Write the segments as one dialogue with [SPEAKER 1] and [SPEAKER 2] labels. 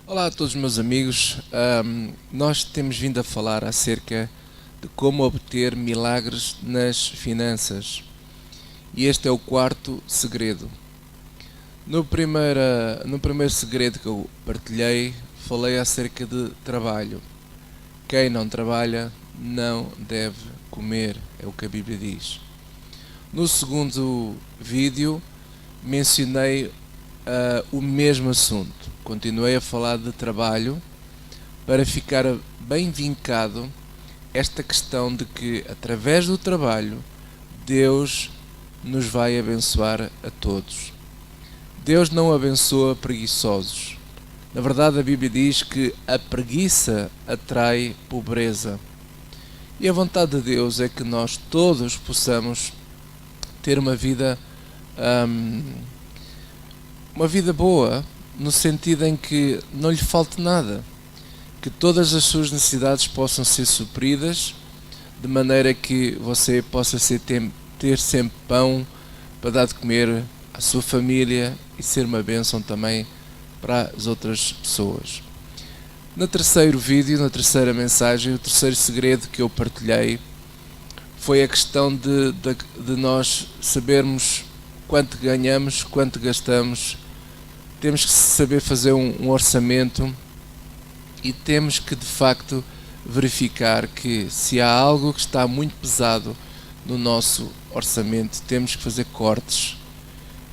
[SPEAKER 1] Olá a todos meus amigos. Nós temos vindo a falar acerca de como obter milagres nas finanças. E este é o quarto segredo. No primeiro segredo que eu partilhei, falei acerca de trabalho. Quem não trabalha não deve comer, é o que a Bíblia diz. No segundo vídeo, mencionei o mesmo assunto. Continuei a falar de trabalho para ficar bem vincado esta questão de que através do trabalho Deus nos vai abençoar a todos. Deus não abençoa preguiçosos. Na verdade, a Bíblia diz que a preguiça atrai pobreza. E a vontade de Deus é que nós todos possamos ter uma vida boa, no sentido em que não lhe falte nada, que todas as suas necessidades possam ser supridas, de maneira que você possa ter sempre pão para dar de comer à sua família e ser uma bênção também para as outras pessoas. No terceiro vídeo, na terceira mensagem, o terceiro segredo que eu partilhei foi a questão de nós sabermos quanto ganhamos, quanto gastamos. Temos que saber fazer um orçamento e temos que de facto verificar que se há algo que está muito pesado no nosso orçamento, temos que fazer cortes.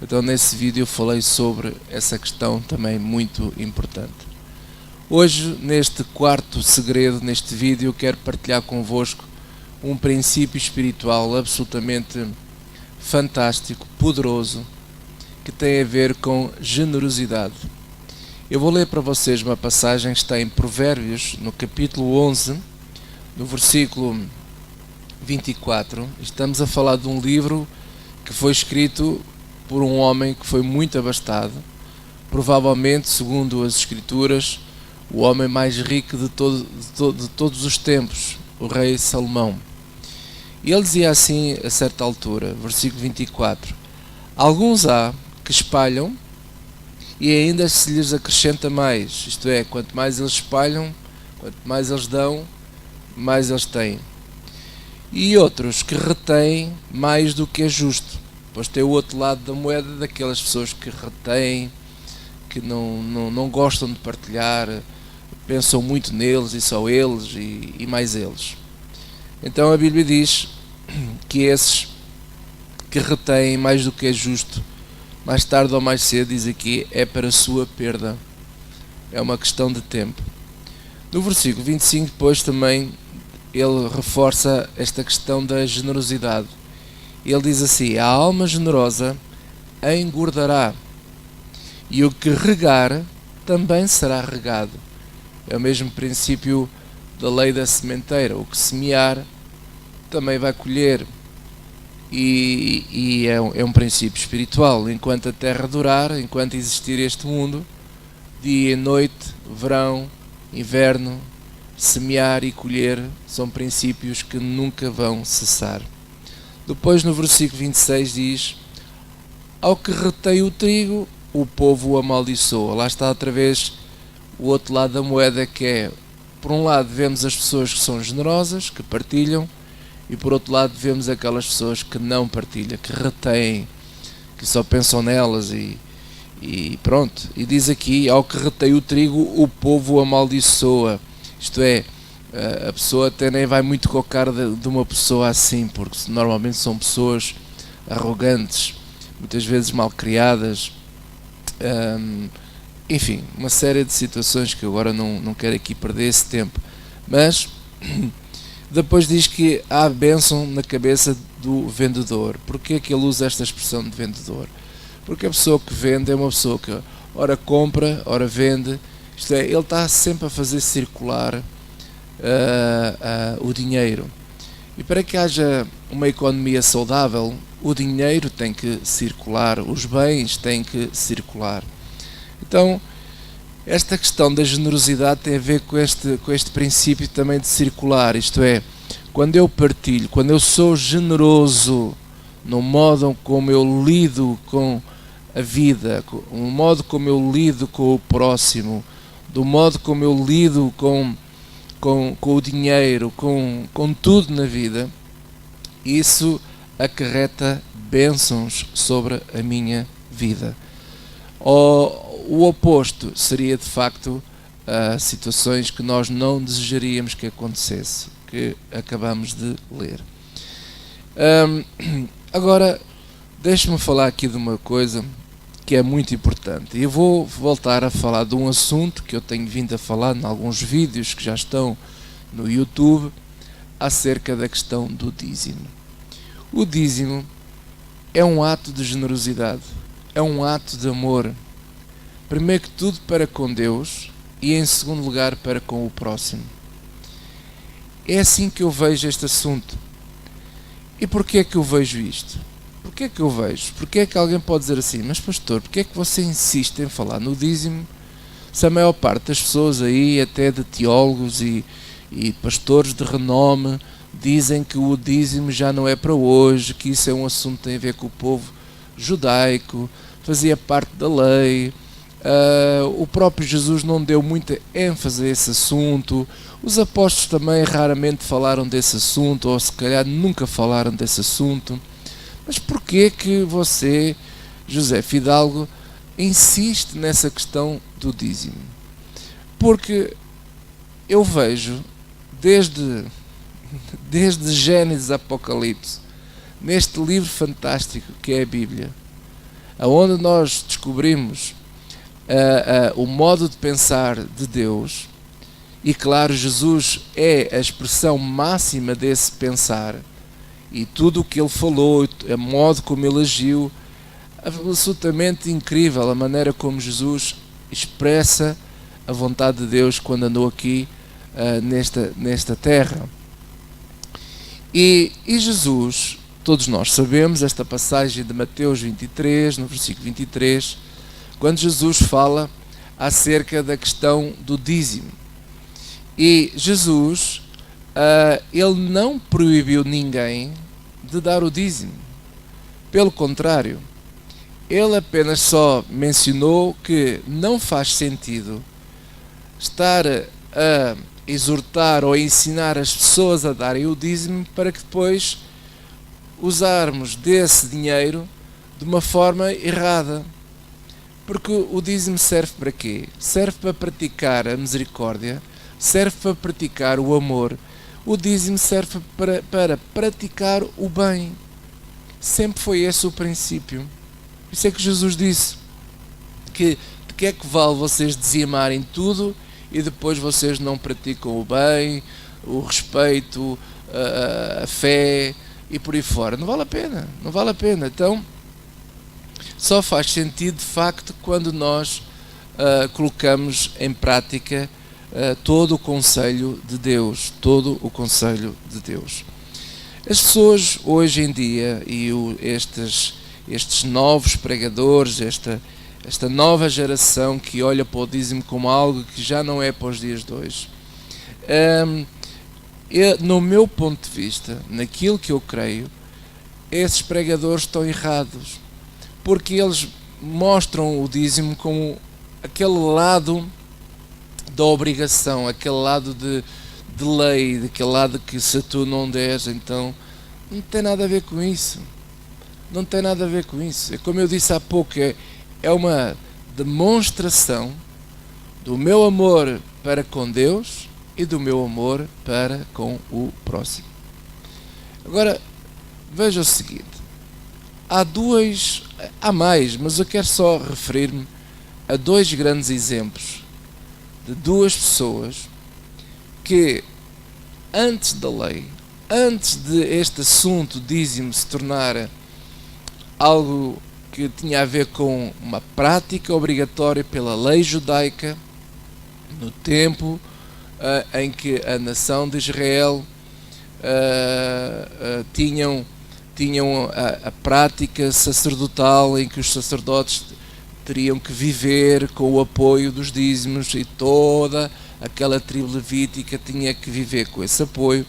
[SPEAKER 1] Então nesse vídeo eu falei sobre essa questão também muito importante. Hoje, neste quarto segredo, neste vídeo, eu quero partilhar convosco um princípio espiritual absolutamente fantástico, poderoso, que tem a ver com generosidade. Eu vou ler para vocês uma passagem que está em Provérbios, no capítulo 11, no versículo 24. Estamos a falar de um livro que foi escrito por um homem que foi muito abastado, provavelmente, segundo as escrituras, o homem mais rico de todos os tempos, o rei Salomão. E ele dizia assim a certa altura, versículo 24: alguns há que espalham e ainda se lhes acrescenta mais, isto é, quanto mais eles espalham, quanto mais eles dão, mais eles têm. E outros que retêm mais do que é justo, pois tem o outro lado da moeda daquelas pessoas que retêm, que não gostam de partilhar, pensam muito neles e só eles e mais eles. Então a Bíblia diz que esses que retêm mais do que é justo, mais tarde ou mais cedo, diz aqui, é para a sua perda. É uma questão de tempo. No versículo 25 depois também ele reforça esta questão da generosidade. Ele diz assim: a alma generosa engordará, e o que regar também será regado. É o mesmo princípio da lei da sementeira. O que semear também vai colher. E é um princípio espiritual. Enquanto a terra durar, enquanto existir este mundo, dia e noite, verão, inverno, semear e colher são princípios que nunca vão cessar. Depois no versículo 26 diz: ao que retém o trigo, o povo o amaldiçoa. Lá está outra vez o outro lado da moeda, que é, por um lado vemos as pessoas que são generosas, que partilham, e por outro lado vemos aquelas pessoas que não partilham, que retêm, que só pensam nelas e pronto. E diz aqui: ao que retém o trigo, o povo o amaldiçoa. Isto é, a pessoa até nem vai muito com a cara de uma pessoa assim, porque normalmente são pessoas arrogantes, muitas vezes mal criadas, enfim, uma série de situações que agora não quero aqui perder esse tempo. Mas depois diz que há bênção na cabeça do vendedor. Porquê que ele usa esta expressão de vendedor? Porque a pessoa que vende é uma pessoa que ora compra, ora vende. Isto é, ele está sempre a fazer circular o dinheiro. E para que haja uma economia saudável, o dinheiro tem que circular, os bens têm que circular. Então, esta questão da generosidade tem a ver com este princípio também de circular. Isto é, quando eu partilho, quando eu sou generoso no modo como eu lido com a vida, no modo como eu lido com o próximo, do modo como eu lido com o dinheiro, com tudo na vida, isso acarreta bênçãos sobre a minha vida. O oposto seria de facto situações que nós não desejaríamos que acontecesse, que acabamos de ler. Agora, deixe-me falar aqui de uma coisa que é muito importante. Eu vou voltar a falar de um assunto que eu tenho vindo a falar em alguns vídeos que já estão no YouTube, acerca da questão do dízimo. O dízimo é um ato de generosidade, é um ato de amor, primeiro que tudo para com Deus e em segundo lugar para com o próximo. É assim que eu vejo este assunto. E porquê é que eu vejo isto? Porquê é que eu vejo? Porquê é que alguém pode dizer assim, mas pastor, porquê é que você insiste em falar no dízimo se a maior parte das pessoas aí, até de teólogos e pastores de renome, dizem que o dízimo já não é para hoje, que isso é um assunto que tem a ver com o povo judaico, fazia parte da lei, o próprio Jesus não deu muita ênfase a esse assunto, os apóstolos também raramente falaram desse assunto, ou se calhar nunca falaram desse assunto. Mas porquê que você, José Fidalgo, insiste nessa questão do dízimo? Porque eu vejo, desde Gênesis a Apocalipse, neste livro fantástico que é a Bíblia, onde nós descobrimos o modo de pensar de Deus, e claro, Jesus é a expressão máxima desse pensar, e tudo o que ele falou, o modo como ele agiu, absolutamente incrível a maneira como Jesus expressa a vontade de Deus quando andou aqui nesta terra. E Jesus, todos nós sabemos esta passagem de Mateus 23, no versículo 23, quando Jesus fala acerca da questão do dízimo. E Jesus, ele não proibiu ninguém de dar o dízimo. Pelo contrário, ele apenas só mencionou que não faz sentido estar a exortar ou a ensinar as pessoas a darem o dízimo para que depois usarmos desse dinheiro de uma forma errada. Porque o dízimo serve para quê? Serve para praticar a misericórdia, serve para praticar o amor. O dízimo serve para praticar o bem. Sempre foi esse o princípio. Isso é que Jesus disse, que de que é que vale vocês dizimarem tudo e depois vocês não praticam o bem, o respeito, a fé e por aí fora. Não vale a pena, não vale a pena. Então, só faz sentido de facto quando nós colocamos em prática todo o conselho de Deus, todo o conselho de Deus. As pessoas hoje em dia e estes novos pregadores, esta nova geração que olha para o dízimo como algo que já não é para os dias de hoje, no meu ponto de vista, naquilo que eu creio, esses pregadores estão errados, porque eles mostram o dízimo como aquele lado da obrigação, aquele lado de lei, aquele lado que se tu não deres, então não tem nada a ver com isso. Não tem nada a ver com isso. É como eu disse há pouco, é uma demonstração do meu amor para com Deus e do meu amor para com o próximo. Agora, veja o seguinte. Há mais, mas eu quero só referir-me a dois grandes exemplos de duas pessoas que, antes da lei, antes de este assunto dízimo se tornar algo que tinha a ver com uma prática obrigatória pela lei judaica, no tempo em que a nação de Israel tinham a prática sacerdotal em que os sacerdotes teriam que viver com o apoio dos dízimos e toda aquela tribo levítica tinha que viver com esse apoio.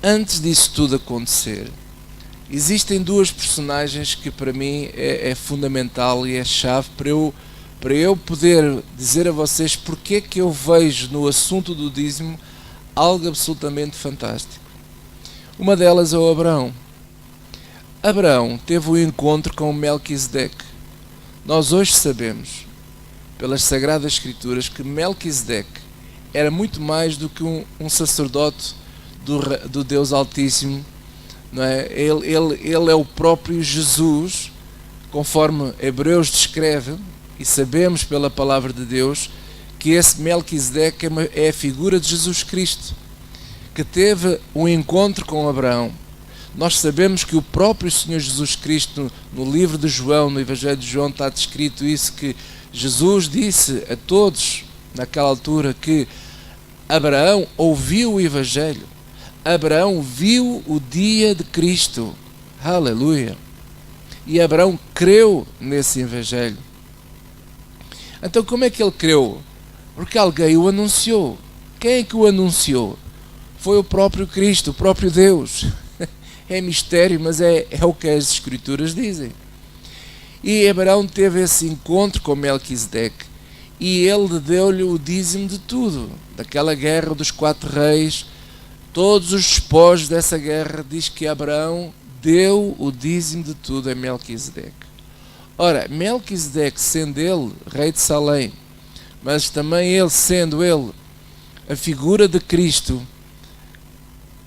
[SPEAKER 1] Antes disso tudo acontecer, existem duas personagens que para mim é fundamental e é chave para para eu poder dizer a vocês porque é que eu vejo no assunto do dízimo algo absolutamente fantástico. Uma delas é o Abraão. Abraão teve um encontro com Melquisedeque. Nós hoje sabemos, pelas Sagradas Escrituras, que Melquisedeque era muito mais do que um sacerdote do Deus Altíssimo, não é? Ele é o próprio Jesus, conforme Hebreus descreve, e sabemos pela palavra de Deus que esse Melquisedeque é a figura de Jesus Cristo, que teve um encontro com Abraão. Nós sabemos que o próprio Senhor Jesus Cristo, no livro de João, no Evangelho de João, está descrito isso, que Jesus disse a todos, naquela altura, que Abraão ouviu o Evangelho. Abraão viu o dia de Cristo. Aleluia! E Abraão creu nesse Evangelho. Então como é que ele creu? Porque alguém o anunciou. Quem é que o anunciou? Foi o próprio Cristo, o próprio Deus. É mistério, mas é o que as Escrituras dizem. E Abraão teve esse encontro com Melquisedeque e ele deu-lhe o dízimo de tudo. Daquela guerra dos 4 reis, todos os despojos dessa guerra, diz que Abraão deu o dízimo de tudo a Melquisedeque. Ora, Melquisedeque, sendo ele rei de Salém, mas também ele sendo ele a figura de Cristo,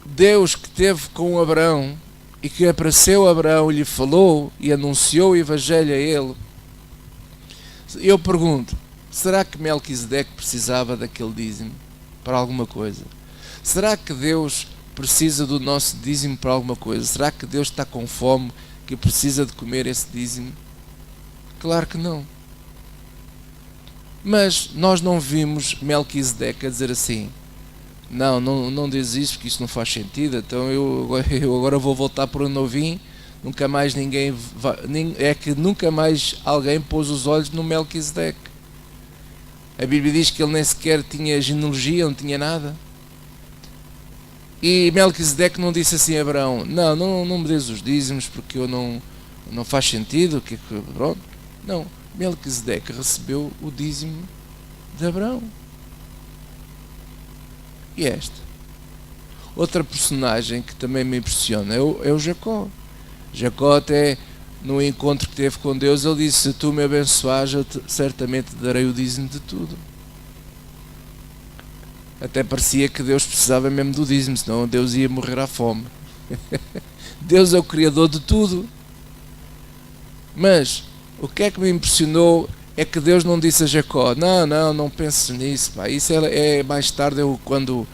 [SPEAKER 1] Deus que teve com Abraão e que apareceu a Abraão e lhe falou e anunciou o Evangelho a ele, eu pergunto, será que Melquisedeque precisava daquele dízimo para alguma coisa? Será que Deus precisa do nosso dízimo para alguma coisa? Será que Deus está com fome que precisa de comer esse dízimo? Claro que não. Mas nós não vimos Melquisedeque a dizer assim, não diz isso porque isso não faz sentido, então eu agora vou voltar para onde eu vim, nunca mais ninguém é que nunca mais alguém pôs os olhos no Melquisedeque. A Bíblia diz que ele nem sequer tinha genealogia, não tinha nada. E Melquisedeque não disse assim a Abraão, não me dês os dízimos porque eu não faz sentido, pronto. Não, Melquisedeque recebeu o dízimo de Abraão. E esta? Outra personagem que também me impressiona é o Jacó. Jacó até no encontro que teve com Deus, ele disse, se tu me abençoares, eu certamente te darei o dízimo de tudo. Até parecia que Deus precisava mesmo do dízimo, senão Deus ia morrer à fome. Deus é o Criador de tudo. Mas o que é que me impressionou é que Deus não disse a Jacó, não penses nisso, pá. Isso é mais tarde, quando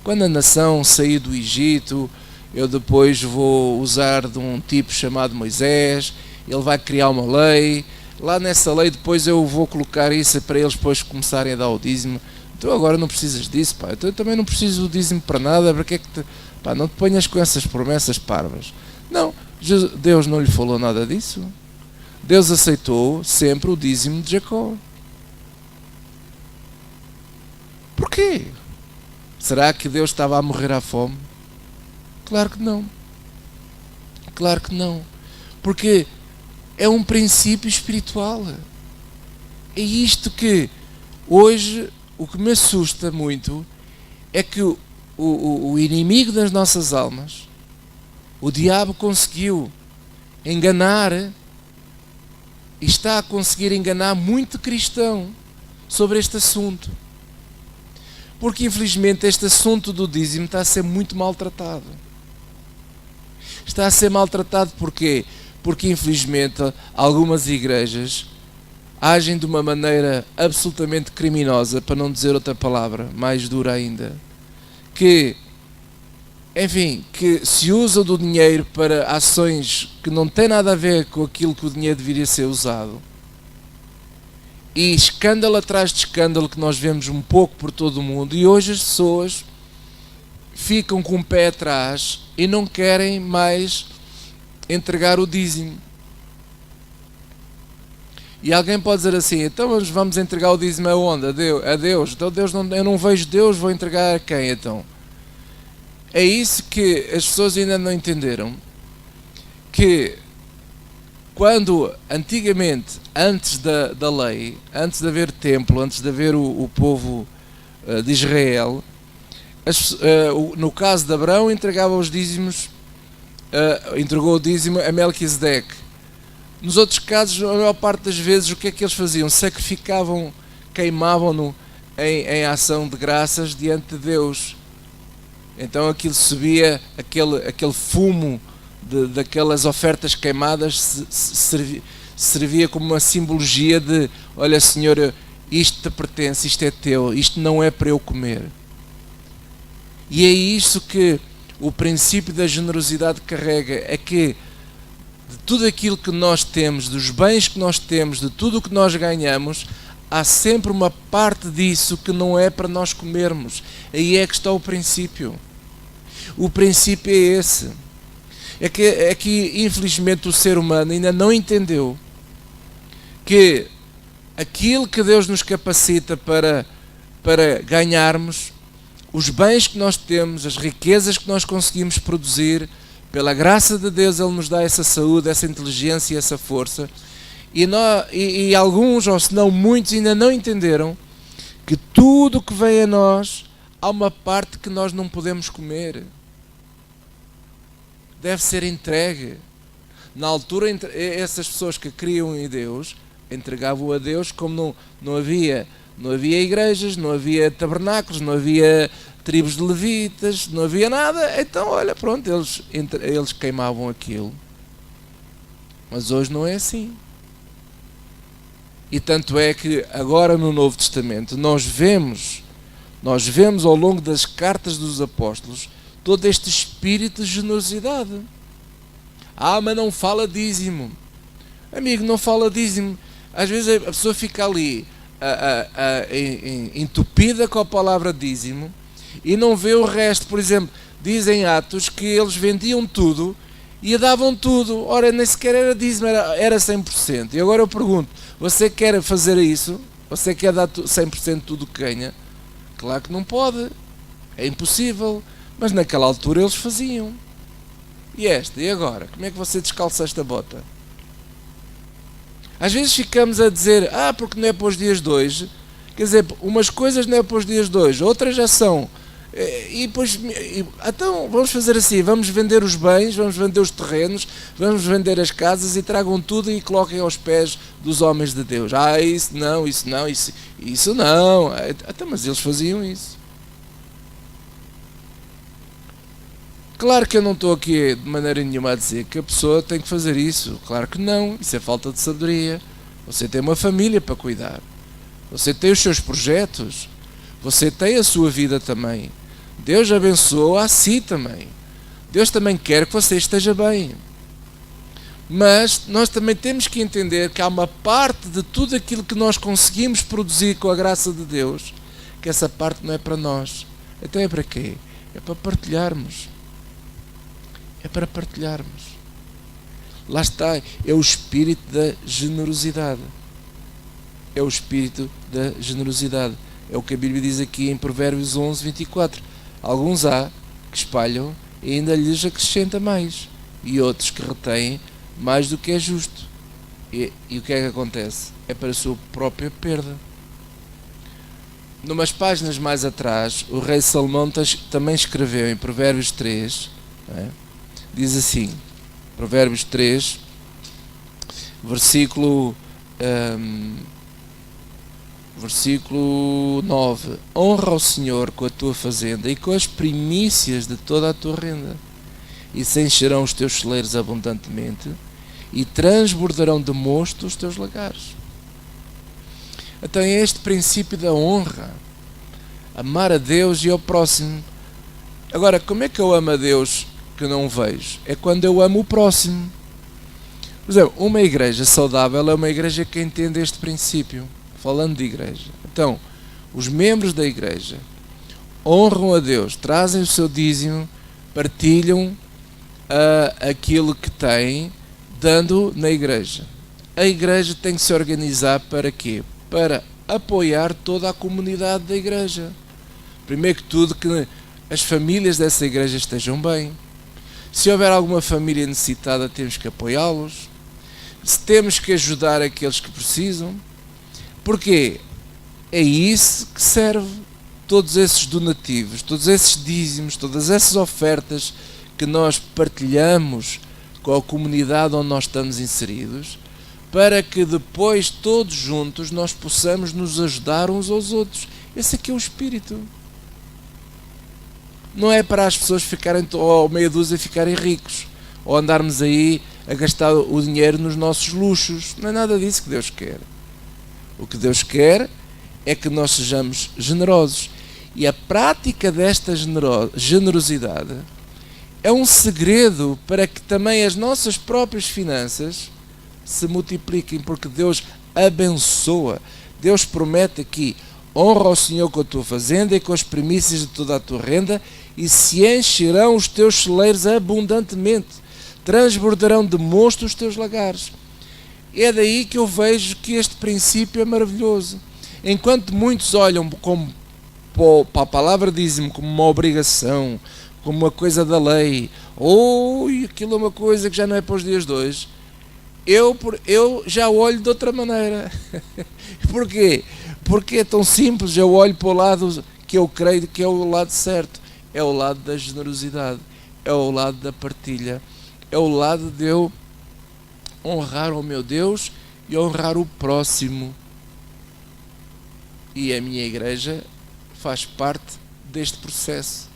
[SPEAKER 1] a nação sair do Egito, eu depois vou usar de um tipo chamado Moisés, ele vai criar uma lei, lá nessa lei depois eu vou colocar isso para eles depois começarem a dar o dízimo. Tu agora não precisas disso, pá. Eu também não preciso do dízimo para nada, para que é que não te ponhas com essas promessas parvas. Não, Deus não lhe falou nada disso. Deus aceitou sempre o dízimo de Jacó. Porquê? Será que Deus estava a morrer à fome? Claro que não. Claro que não. Porque é um princípio espiritual. É isto que hoje o que me assusta muito é que o inimigo das nossas almas, o diabo, conseguiu enganar e está a conseguir enganar muito cristão sobre este assunto. Porque infelizmente este assunto do dízimo está a ser muito maltratado. Está a ser maltratado porquê? Porque infelizmente algumas igrejas agem de uma maneira absolutamente criminosa, para não dizer outra palavra, mais dura ainda, que se usa do dinheiro para ações que não têm nada a ver com aquilo que o dinheiro deveria ser usado. E escândalo atrás de escândalo que nós vemos um pouco por todo o mundo, e hoje as pessoas ficam com o pé atrás e não querem mais entregar o dízimo. E alguém pode dizer assim, então vamos entregar o dízimo aonde? A Deus. Então eu não vejo Deus, vou entregar a quem então? É isso que as pessoas ainda não entenderam. Que quando antigamente, antes da lei, antes de haver templo, antes de haver o povo de Israel, no caso de Abraão entregava os dízimos, entregou o dízimo a Melquisedeque. Nos outros casos, a maior parte das vezes, o que é que eles faziam? Sacrificavam, queimavam-no em ação de graças diante de Deus. Então aquilo subia, aquele fumo daquelas ofertas queimadas servia como uma simbologia de: olha, Senhor, isto te pertence, isto é teu, isto não é para eu comer. E é isso que o princípio da generosidade carrega, é que de tudo aquilo que nós temos, dos bens que nós temos, de tudo o que nós ganhamos, há sempre uma parte disso que não é para nós comermos. Aí é que está o princípio. O princípio é esse. É que infelizmente o ser humano ainda não entendeu que aquilo que Deus nos capacita para ganharmos, os bens que nós temos, as riquezas que nós conseguimos produzir, pela graça de Deus Ele nos dá essa saúde, essa inteligência e essa força. E alguns, ou se não muitos, ainda não entenderam que tudo o que vem a nós, há uma parte que nós não podemos comer. Deve ser entregue. Na altura, essas pessoas que criam em Deus, entregavam a Deus como não havia igrejas, não havia tabernáculos, não havia tribos de levitas, não havia nada. Então, olha, pronto, eles queimavam aquilo. Mas hoje não é assim. E tanto é que agora no Novo Testamento nós vemos ao longo das cartas dos apóstolos todo este espírito de generosidade. Mas não fala dízimo. Amigo, não fala dízimo. Às vezes a pessoa fica ali entupida com a palavra dízimo e não vê o resto. Por exemplo, dizem Atos que eles vendiam tudo e davam tudo. Ora, nem sequer era dízimo, era 100%. E agora eu pergunto, você quer fazer isso? Você quer dar 100% de tudo que ganha? Claro que não pode. É impossível. Mas naquela altura eles faziam. E agora? Como é que você descalça esta bota? Às vezes ficamos a dizer, porque não é para os dias de hoje. Quer dizer, umas coisas não é para os dias de hoje, outras já são. Então vamos fazer assim, vamos vender os bens, vamos vender os terrenos, vamos vender as casas e tragam tudo e coloquem aos pés dos homens de Deus. Isso não. Até, mas eles faziam isso. Claro que eu não estou aqui de maneira nenhuma a dizer que a pessoa tem que fazer isso. Claro que não, isso é falta de sabedoria. Você tem uma família para cuidar. Você tem os seus projetos. Você tem a sua vida também. Deus abençoou a si também. Deus também quer que você esteja bem. Mas nós também temos que entender que há uma parte de tudo aquilo que nós conseguimos produzir com a graça de Deus, que essa parte não é para nós. Então é para quê? É para partilharmos. É para partilharmos. Lá está, é o espírito da generosidade. É o espírito da generosidade. É o que a Bíblia diz aqui em Provérbios 11, 24. Alguns há que espalham e ainda lhes acrescenta mais. E outros que retêm mais do que é justo. E o que é que acontece? É para a sua própria perda. Numas páginas mais atrás, o rei Salomão também escreveu em Provérbios 3, diz assim, Provérbios 3, versículo 9: honra ao Senhor com a tua fazenda e com as primícias de toda a tua renda, e se encherão os teus celeiros abundantemente, e transbordarão de mosto os teus lagares. Então é este princípio da honra, amar a Deus e ao próximo. Agora, como é que eu amo a Deus que não vejo? É quando eu amo o próximo. Por exemplo, uma igreja saudável é uma igreja que entende este princípio. Falando de igreja, então, os membros da igreja honram a Deus, trazem o seu dízimo, partilham aquilo que têm, dando na igreja. A igreja tem que se organizar para quê? Para apoiar toda a comunidade da igreja. Primeiro que tudo, que as famílias dessa igreja estejam bem. Se houver alguma família necessitada, temos que apoiá-los. se temos que ajudar aqueles que precisam. Porquê? É isso que serve todos esses donativos, todos esses dízimos, todas essas ofertas que nós partilhamos com a comunidade onde nós estamos inseridos, para que depois todos juntos nós possamos nos ajudar uns aos outros. Esse aqui é o espírito. Não é para as pessoas ficarem, ou meia dúzia ficarem ricos, ou andarmos aí a gastar o dinheiro nos nossos luxos. Não é nada disso que Deus quer. O que Deus quer é que nós sejamos generosos. E a prática desta generosidade é um segredo para que também as nossas próprias finanças se multipliquem, porque Deus abençoa. Deus promete aqui: honra ao Senhor com a tua fazenda e com as primícias de toda a tua renda, e se encherão os teus celeiros abundantemente, transbordarão de mosto os teus lagares. É daí que eu vejo que este princípio é maravilhoso. Enquanto muitos olham para a palavra dízimo como uma obrigação, como uma coisa da lei, ou aquilo é uma coisa que já não é para os dias de hoje, eu já olho de outra maneira. Porquê? Porque é tão simples. Eu olho para o lado que eu creio que é o lado certo. É o lado da generosidade, é o lado da partilha, é o lado de eu honrar o meu Deus e honrar o próximo. E a minha igreja faz parte deste processo.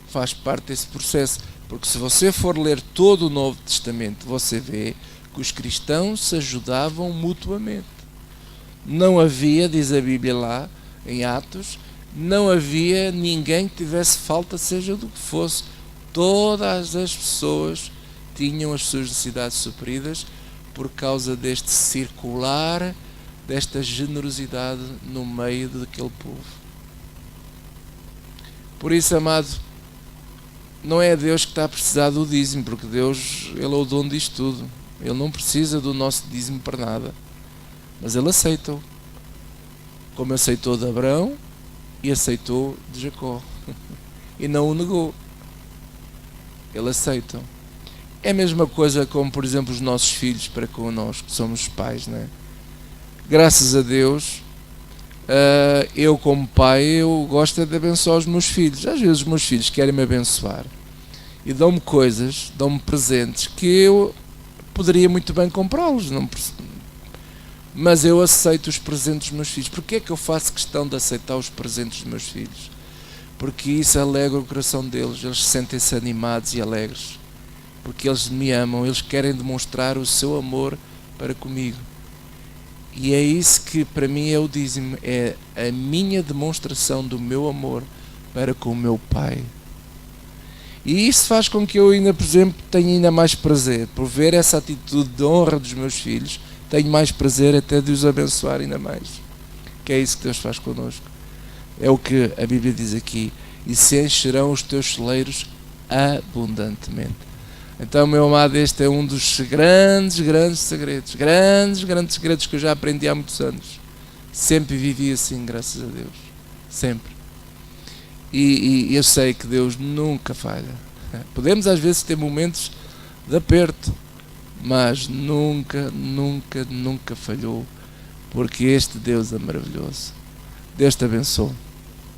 [SPEAKER 1] Faz parte desse processo. Porque se você for ler todo o Novo Testamento, você vê que os cristãos se ajudavam mutuamente. Não havia, diz a Bíblia lá, em Atos, não havia ninguém que tivesse falta, seja do que fosse. Todas as pessoas tinham as suas necessidades supridas por causa deste circular, desta generosidade no meio daquele povo. Por isso, amado, não é Deus que está a precisar do dízimo, porque Deus, Ele é o dono disto tudo. Ele não precisa do nosso dízimo para nada. Mas Ele aceita-o. Como aceitou de Abraão e aceitou de Jacó. E não o negou. Ele aceita. É a mesma coisa como, por exemplo, os nossos filhos para connosco, que somos os pais, não é? Graças a Deus, eu como pai, eu gosto de abençoar os meus filhos. Às vezes os meus filhos querem me abençoar e dão-me coisas, dão-me presentes que eu poderia muito bem comprá-los, mas eu aceito os presentes dos meus filhos. Porquê é que eu faço questão de aceitar os presentes dos meus filhos? Porque isso alegra o coração deles. Eles sentem-se animados e alegres, porque eles me amam, eles querem demonstrar o seu amor para comigo. E é isso que para mim é o dízimo, é a minha demonstração do meu amor para com o meu Pai. E isso faz com que eu ainda, por exemplo, tenha ainda mais prazer por ver essa atitude de honra dos meus filhos. Tenho mais prazer até de os abençoar ainda mais. Que é isso que Deus faz connosco. É o que a Bíblia diz aqui: e se encherão os teus celeiros abundantemente. Então, meu amado, este é um dos grandes segredos. Grandes segredos que eu já aprendi há muitos anos. Sempre vivi assim, graças a Deus. Sempre. E eu sei que Deus nunca falha. Podemos às vezes ter momentos de aperto, mas nunca falhou, porque este Deus é maravilhoso. Deus te abençoe.